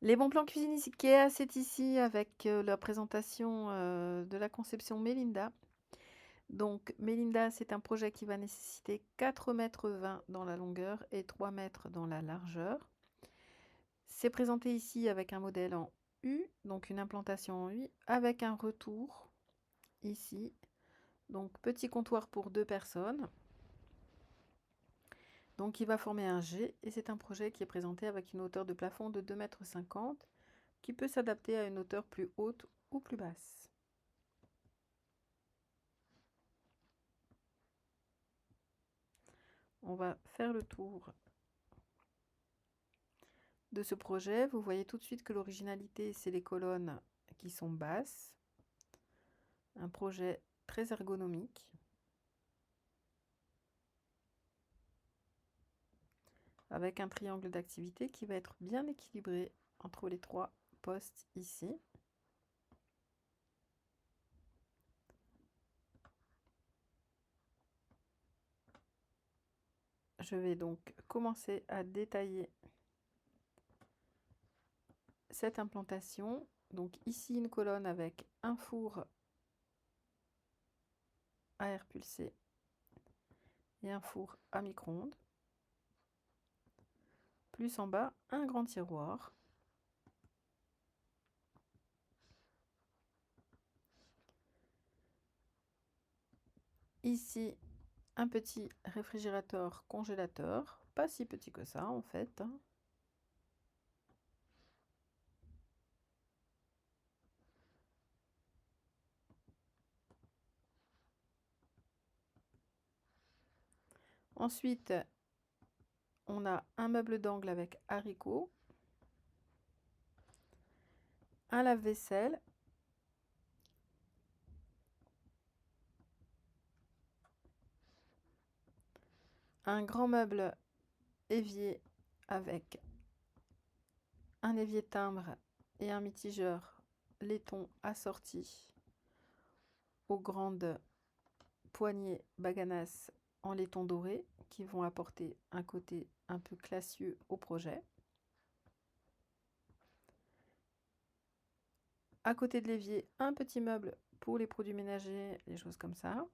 Les bons plans cuisine IKEA, c'est ici avec, la présentation, de la conception Melinda. Donc Melinda, c'est un projet qui va nécessiter 4,20 m dans la longueur et 3 m dans la largeur. C'est présenté ici avec un modèle en U, donc une implantation en U, avec un retour ici. Donc petit comptoir pour 2 personnes. Donc il va former un G et c'est un projet qui est présenté avec une hauteur de plafond de 2,50 m qui peut s'adapter à une hauteur plus haute ou plus basse. On va faire le tour de ce projet. Vous voyez tout de suite que l'originalité, c'est les colonnes qui sont basses. Un projet très ergonomique, avec un triangle d'activité qui va être bien équilibré entre les 3 postes ici. Je vais donc commencer à détailler cette implantation. Donc ici une colonne avec un four à air pulsé et un four à micro-ondes. Plus en bas, un grand tiroir. Ici, un petit réfrigérateur congélateur, pas si petit que ça en fait, hein. Ensuite, on a un meuble d'angle avec haricots, un lave-vaisselle, un grand meuble évier avec un évier timbre et un mitigeur laiton assorti aux grandes poignées baganas en laiton doré qui vont apporter un côté un peu classieux au projet. À côté de l'évier, un petit meuble pour les produits ménagers, les choses comme ça.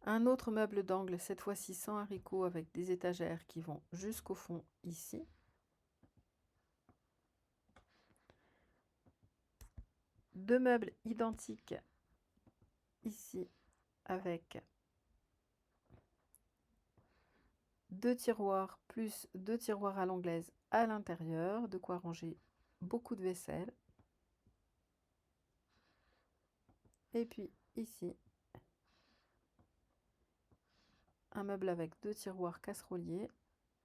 Un autre meuble d'angle, cette fois-ci sans haricots, avec des étagères qui vont jusqu'au fond ici. Deux meubles identiques ici avec deux tiroirs plus deux tiroirs à l'anglaise à l'intérieur, de quoi ranger beaucoup de vaisselle. Et puis ici, un meuble avec deux tiroirs casseroliers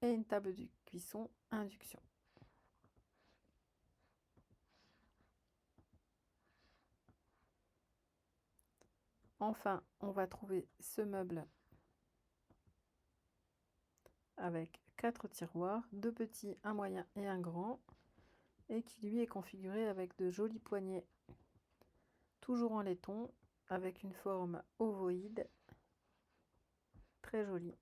et une table de cuisson induction. Enfin, on va trouver ce meuble avec 4 tiroirs, deux petits, un moyen et un grand, et qui lui est configuré avec de jolies poignées, toujours en laiton, avec une forme ovoïde, très jolie.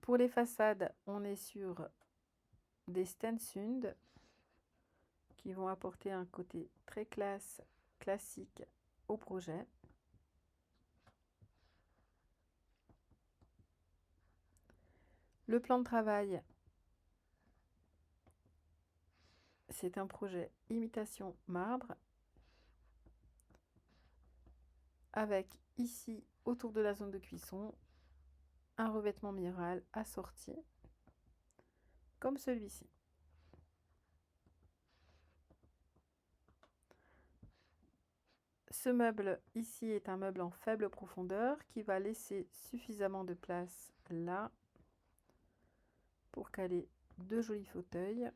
Pour les façades, on est sur des Stensund qui vont apporter un côté très classique au projet. Le plan de travail, c'est un projet imitation marbre, avec ici, autour de la zone de cuisson, un revêtement minéral assorti, comme celui-ci. Ce meuble ici est un meuble en faible profondeur qui va laisser suffisamment de place là pour caler deux jolis fauteuils,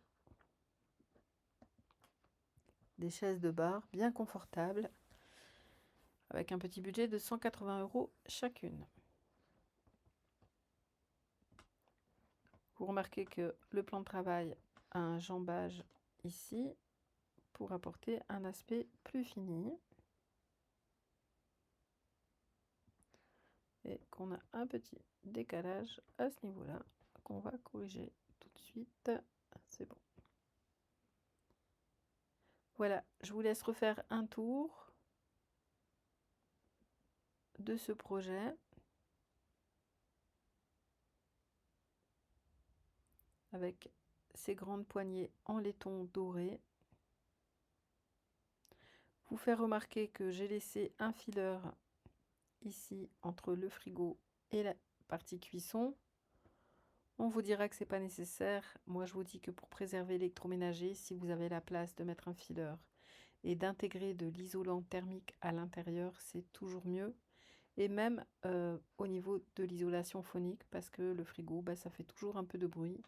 des chaises de bar bien confortables avec un petit budget de 180 € chacune. Vous remarquez que le plan de travail a un jambage ici pour apporter un aspect plus fini. et qu'on a un petit décalage à ce niveau-là qu'on va corriger tout de suite. C'est bon. Voilà, je vous laisse refaire un tour de ce projet avec ces grandes poignées en laiton doré. Vous faire remarquer que j'ai laissé un fileur ici entre le frigo et la partie cuisson. On vous dira que c'est pas nécessaire. Moi, je vous dis que pour préserver l'électroménager, si vous avez la place de mettre un fileur et d'intégrer de l'isolant thermique à l'intérieur, c'est toujours mieux. Et même au niveau de l'isolation phonique, parce que le frigo, bah, ça fait toujours un peu de bruit.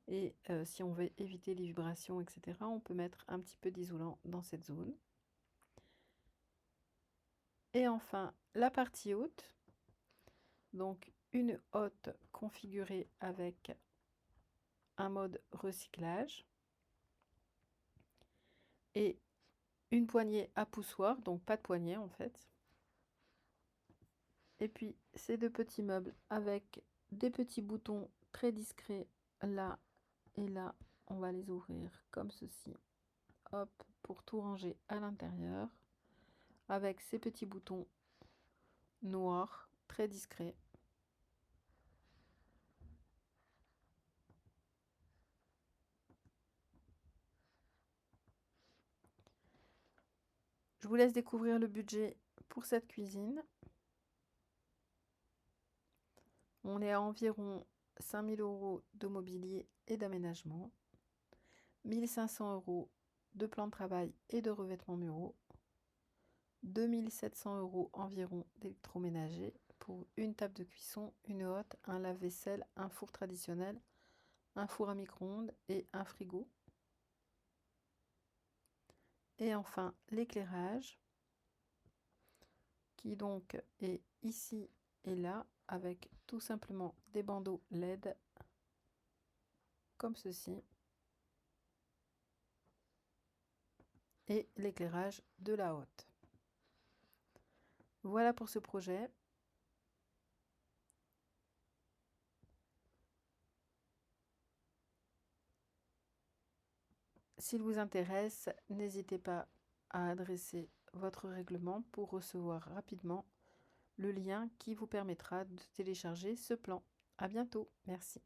Et si on veut éviter les vibrations, etc., on peut mettre un petit peu d'isolant dans cette zone. Et enfin, la partie haute. Donc, une hotte configurée avec un mode recyclage. Et une poignée à poussoir, donc pas de poignée en fait. Et puis ces deux petits meubles avec des petits boutons très discrets là et là. On va les ouvrir comme ceci. Hop, pour tout ranger à l'intérieur. Avec ces petits boutons noirs très discrets. Je vous laisse découvrir le budget pour cette cuisine. On est à environ 5 000 € de mobilier et d'aménagement, 1 500 € de plan de travail et de revêtements muraux, 2 700 € environ d'électroménager pour une table de cuisson, une hotte, un lave-vaisselle, un four traditionnel, un four à micro-ondes et un frigo. Et enfin l'éclairage qui donc est ici et là avec tout simplement des bandeaux LED comme ceci et l'éclairage de la hotte. Voilà pour ce projet. S'il vous intéresse, n'hésitez pas à adresser votre règlement pour recevoir rapidement le lien qui vous permettra de télécharger ce plan. À bientôt, merci.